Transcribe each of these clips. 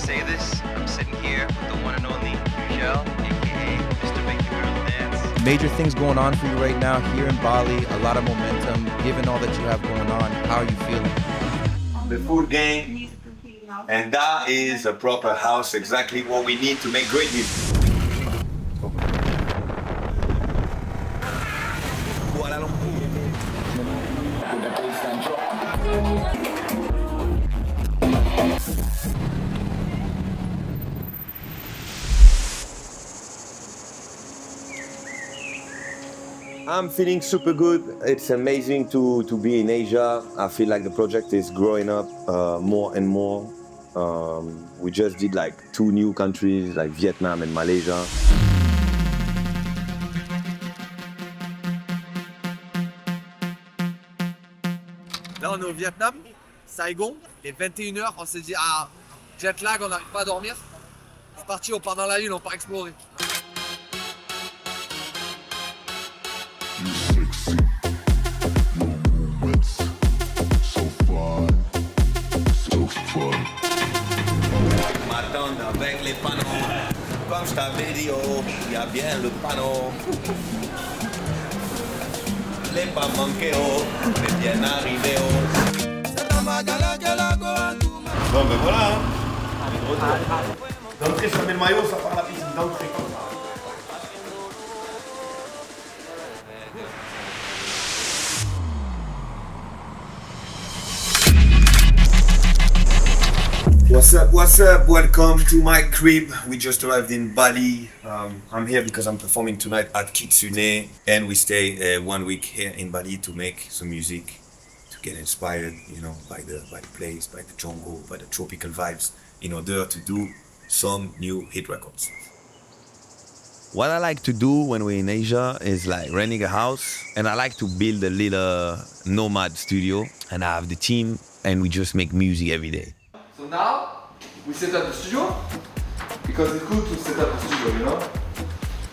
say this. I'm sitting here with the one and only Michelle, aka Mr. Make the Girls Dance. Major things going on for you right now here in Bali. A lot of momentum. Given all that you have going on, how are you feeling? The full gang, and that is a proper house, exactly what we need to make great music. Kuala Lumpur. I'm feeling super good. It's amazing to be in Asia. I feel like the project is growing up more and more. We just did like 2 new countries, like Vietnam and Malaysia. Là, on est au Vietnam, Saigon. Il est 21h, on s'est dit, ah, jet lag, on n'arrive pas à dormir. C'est parti, on part dans la lune, on part explorer. M'attendre avec les panneaux. Comme je t'avais dit, oh, il y a bien le panneau. Les pas manqué, oh, mais bien arrivé, oh. Bon, ben voilà, hein. D'entrée, je mets le maillot, ça part la piscine d'entrée. What's up? Welcome to my crib. We just arrived in Bali. I'm here because I'm performing tonight at Kitsune, and we stay 1 week here in Bali to make some music, to get inspired, you know, by the place, by the jungle, by the tropical vibes, in order to do some new hit records. What I like to do when we're in Asia is like renting a house, and I like to build a little nomad studio, and I have the team, and we just make music every day. So now, we set up the studio, because it's good to set up the studio, you know?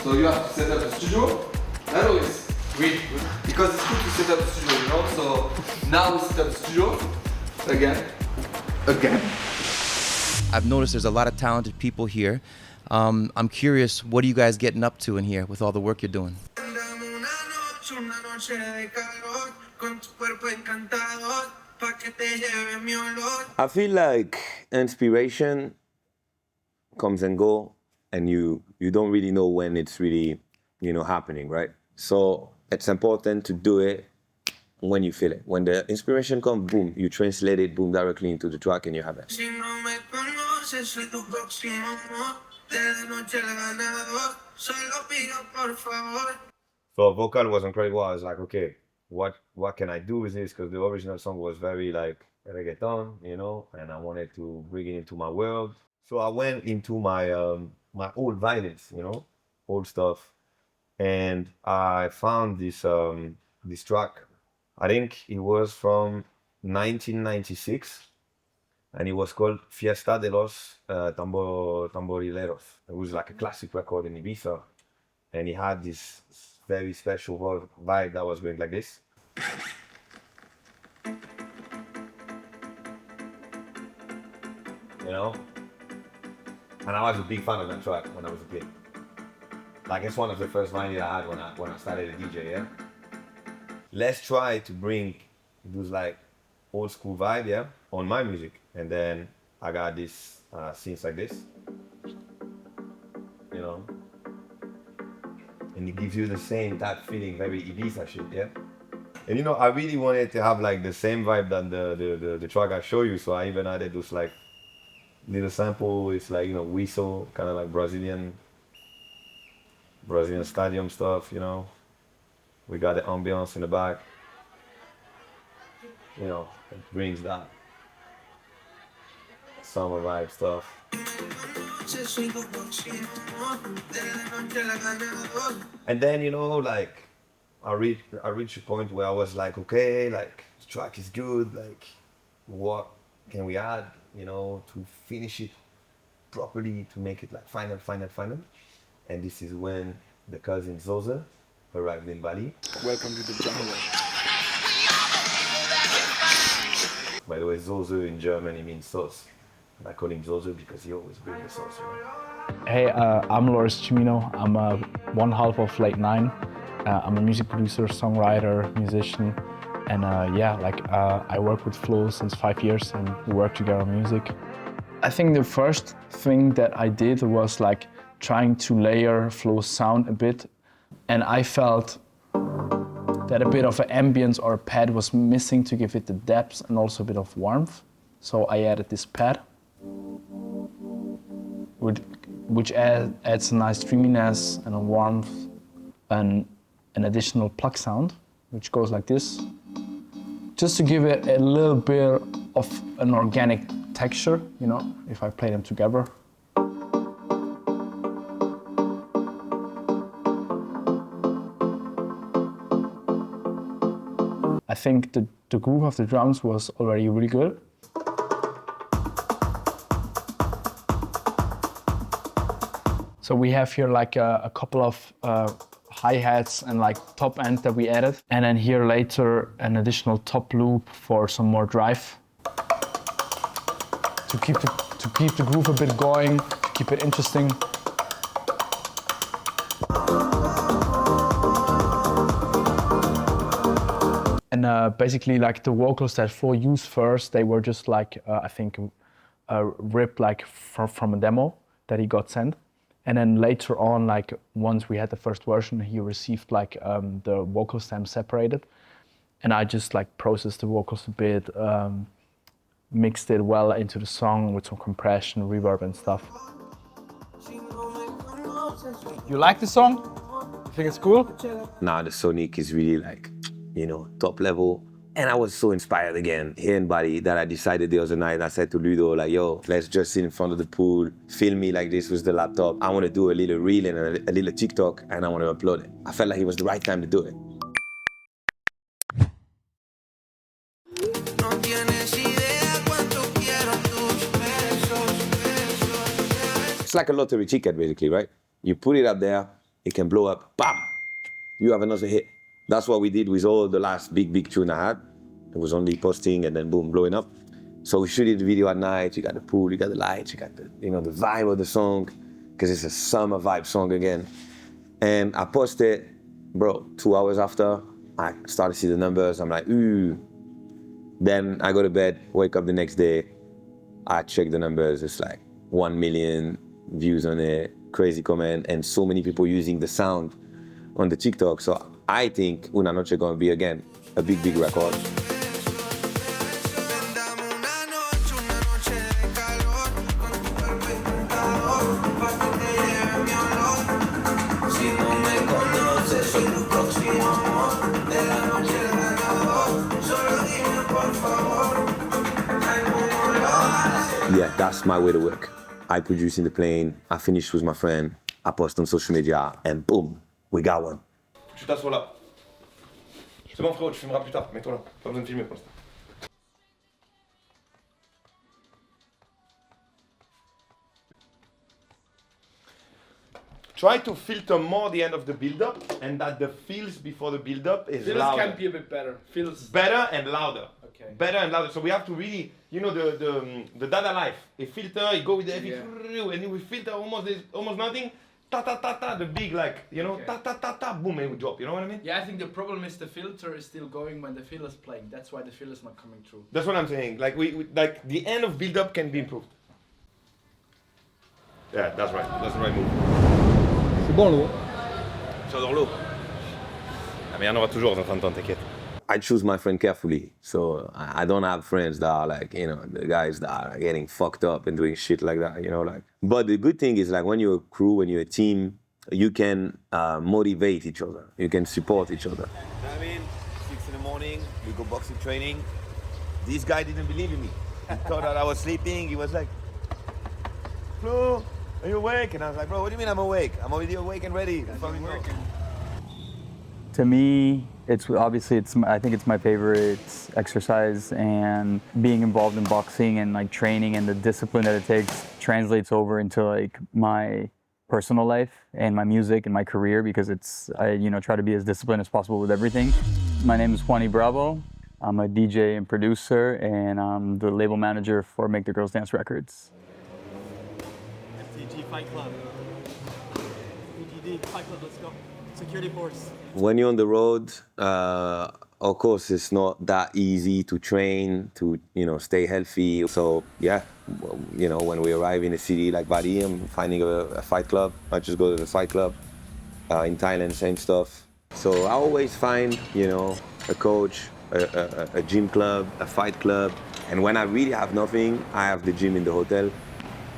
So you have to set up the studio, that always really good, because it's good to set up the studio, you know? So now we set up the studio, again. I've noticed there's a lot of talented people here. I'm curious, what are you guys getting up to in here with all the work you're doing? I feel like inspiration comes and go, and you don't really know when it's really, you know, happening, right? So it's important to do it when you feel it. When the inspiration comes, boom, you translate it, boom, directly into the track, and you have it. So vocal was incredible. I was like, okay, what can I do with this? Because the original song was very like reggaeton, you know, and I wanted to bring it into my world. So I went into my my old violins, you know, old stuff, and I found this track. I think it was from 1996, and it was called Fiesta de los Tamborileros. It was like a classic record in Ibiza, and it had this very special vibe that was going like this. You know? And I was a big fan of that track when I was a kid. Like, it's one of the first vinyl I had when I started a DJ, yeah? Let's try to bring those like old school vibe, yeah, on my music. And then I got this scenes like this, you know? And it gives you the same type feeling, very Ibiza shit, yeah? And you know, I really wanted to have like the same vibe than the track I show you, so I even added those like little sample. It's like, you know, whistle, kind of like Brazilian stadium stuff, you know. We got the ambience in the back. You know, it brings that summer vibe stuff. And then, you know, like I reached a point where I was like, okay, like the track is good, like what can we add, you know, to finish it properly, to make it like final. And this is when the cousin Zoza arrived in Bali. Welcome to the jungle. By the way, Zozo in German, it means sauce. I call him Zozo because he always brings the sauce, you know? Hey, I'm Loris Chimino. I'm one half of Late Nine. I'm a music producer, songwriter, musician, and I work with Flo since 5 years, and we work together on music. I think the first thing that I did was like trying to layer Flo's sound a bit, and I felt that a bit of an ambience or a pad was missing to give it the depth and also a bit of warmth. So I added this pad, which adds a nice dreaminess and a warmth and an additional pluck sound, which goes like this, just to give it a little bit of an organic texture, you know, if I play them together. I think the groove of the drums was already really good. So we have here like a couple of hi-hats and like top end that we added. And then here later an additional top loop for some more drive. To keep the groove a bit going, to keep it interesting. And basically like the vocals that Flo used first, they were just like, I think, ripped like from a demo that he got sent. And then later on, like once we had the first version, he received like the vocal stem separated. And I just like processed the vocals a bit, mixed it well into the song with some compression, reverb and stuff. You like the song? You think it's cool? Now the Sonic is really like, you know, top level. And I was so inspired again here in Bali that I decided the other night, I said to Ludo, like, yo, let's just sit in front of the pool, film me like this with the laptop. I want to do a little reel and a little TikTok and I want to upload it. I felt like it was the right time to do it. It's like a lottery ticket, basically, right? You put it up there, it can blow up, bam! You have another hit. That's what we did with all the last big tune I had. It was only posting and then boom, blowing up. So we shooted the video at night, you got the pool, you got the lights, you got the, you know, the vibe of the song, because it's a summer vibe song again. And I posted, bro, 2 hours after, I started to see the numbers, I'm like, ooh. Then I go to bed, wake up the next day, I check the numbers, it's like 1 million views on it, crazy comment, and so many people using the sound on the TikTok. So I think Una Noche gonna be again a big record. Yeah, that's my way to work. I produce in the plane, I finish with my friend, I post on social media, and boom, we got one. Tu t'assois là. C'est bon frérot, tu filmeras plus tard, mets-toi là. Pas besoin de filmer pour l'instant. Try to filter more the end of the build-up, and that the feels before the build-up is louder. Feels can be a bit better. Feels Better and louder. Okay. Better and louder. So we have to really, you know, the Dada Life. A filter, you go with the heavy, and then we filter almost nothing. Ta ta ta ta, the big like, you know, ta ta ta ta, boom, and we drop. You know what I mean? Yeah, I think the problem is the filter is still going when the fill is playing. That's why the fill is not coming through. That's what I'm saying. Like we like the end of build-up can be improved. Yeah, that's right. That's the right move. C'est bon l'eau. J'adore l'eau. Ah mais il y en aura toujours dans 30 ans, t'inquiète. I choose my friend carefully, so I don't have friends that are like, you know, the guys that are getting fucked up and doing shit like that, you know, like. But the good thing is like when you're a crew, when you're a team, you can motivate each other, you can support each other. I mean, 6 in the morning, we go boxing training. This guy didn't believe in me. He thought that I was sleeping. He was like, Flo, are you awake? And I was like, bro, what do you mean I'm awake? I'm already awake and ready. To me, I think it's my favorite exercise, and being involved in boxing and like training and the discipline that it takes translates over into like my personal life and my music and my career, because I try to be as disciplined as possible with everything. My name is Juani Bravo. I'm a DJ and producer, and I'm the label manager for Make the Girls Dance Records. FTG Fight Club. FTG Fight Club, let's go. Security force. When you're on the road, of course, it's not that easy to train, to stay healthy. So yeah, when we arrive in a city like Bali, I'm finding a fight club. I just go to the fight club. In Thailand, same stuff. So I always find, a coach, a gym club, a fight club. And when I really have nothing, I have the gym in the hotel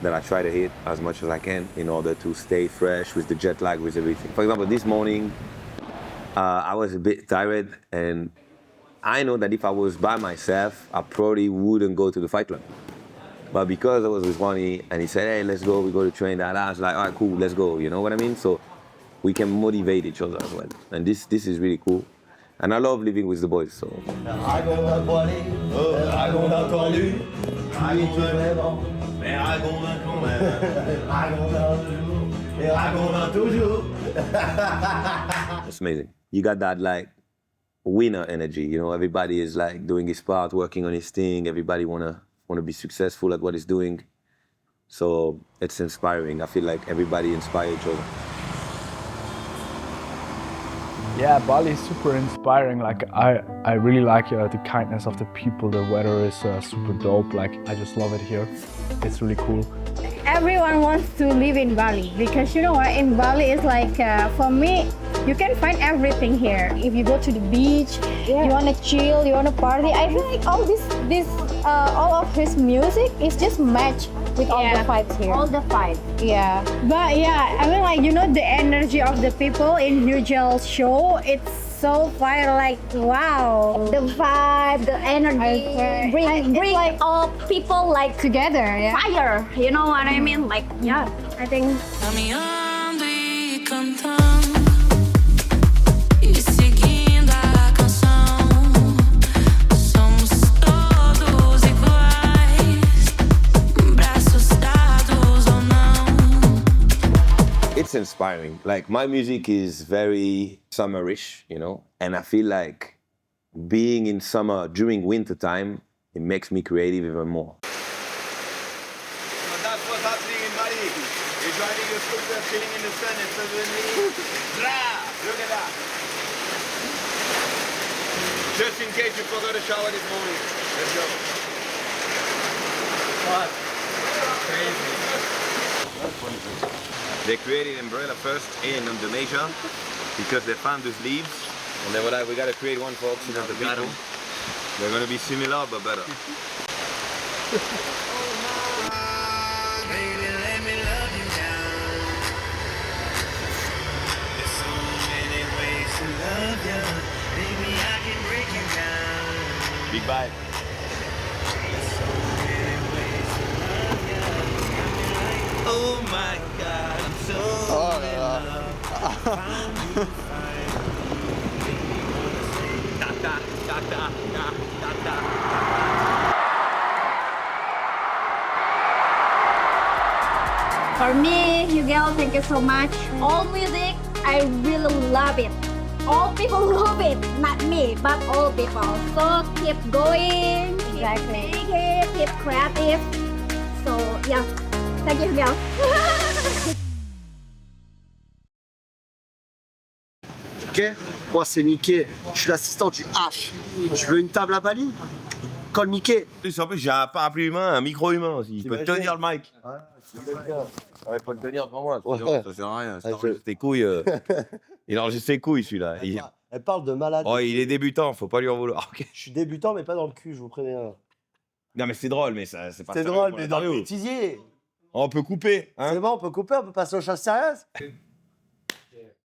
that I try to hit as much as I can in order to stay fresh with the jet lag, with everything. For example, this morning, I was a bit tired, and I know that if I was by myself, I probably wouldn't go to the fight club. But because I was with Ronnie and he said, hey, let's go, we go to train that, I was like, all right, cool, let's go, you know what I mean? So we can motivate each other as well. And this is really cool. And I love living with the boys, so. It's amazing. You got that like winner energy, everybody is like doing his part, working on his thing, everybody wanna be successful at what he's doing. So it's inspiring. I feel like everybody inspires each other. Yeah, Bali is super inspiring. Like I really like the kindness of the people. The weather is super dope. Like I just love it here. It's really cool. Everyone wants to live in Bali because you know what? In Bali it's like for me, you can find everything here. If you go to the beach, you wanna chill, you wanna party. I feel like all of his music is just matched with all the vibes here. All the vibes. Yeah. But yeah, I mean like the energy of the people in Hugel's show, it's so fire, like wow. The vibe, the energy, bring like all people like together, fire. You know what I mean? Like yeah, I think. It's inspiring. Like my music is very summerish, and I feel like being in summer during winter time, it makes me creative even more. So that's what's happening in Bali. You're driving your scooter, chilling in the sun, and suddenly, look at that. Just in case you forgot to shower this morning. Let's go. What? Crazy. They created umbrella first in Indonesia because they found these leaves, and then we got to create one for Occidental people. They're going to be similar but better. Big vibe. Oh my God, I'm so in love. For me, Hugel, thank you so much. All music, I really love it. All people love it, not me, but all people. So keep going, keep making, keep creative. So yeah, thank you, Hugel. Ok, moi c'est Mickey, je suis l'assistant du H. Je veux une table à Bali. Call Mickey. En plus, j'ai un parapluie humain, un micro humain aussi. Il peut tenir le mic. Ouais, faut le tenir devant moi. Ça sert à rien. Tes couilles. Il enregistre ses couilles celui-là. Elle parle de malade. Oh, il est débutant, faut pas lui en vouloir. Okay. Je suis débutant, mais pas dans le cul, je vous préviens. Non, mais c'est drôle, mais ça, c'est pas. C'est drôle, mais dans le bêtisier. On peut couper. Hein, c'est bon, on peut couper, on peut passer aux choses sérieuses.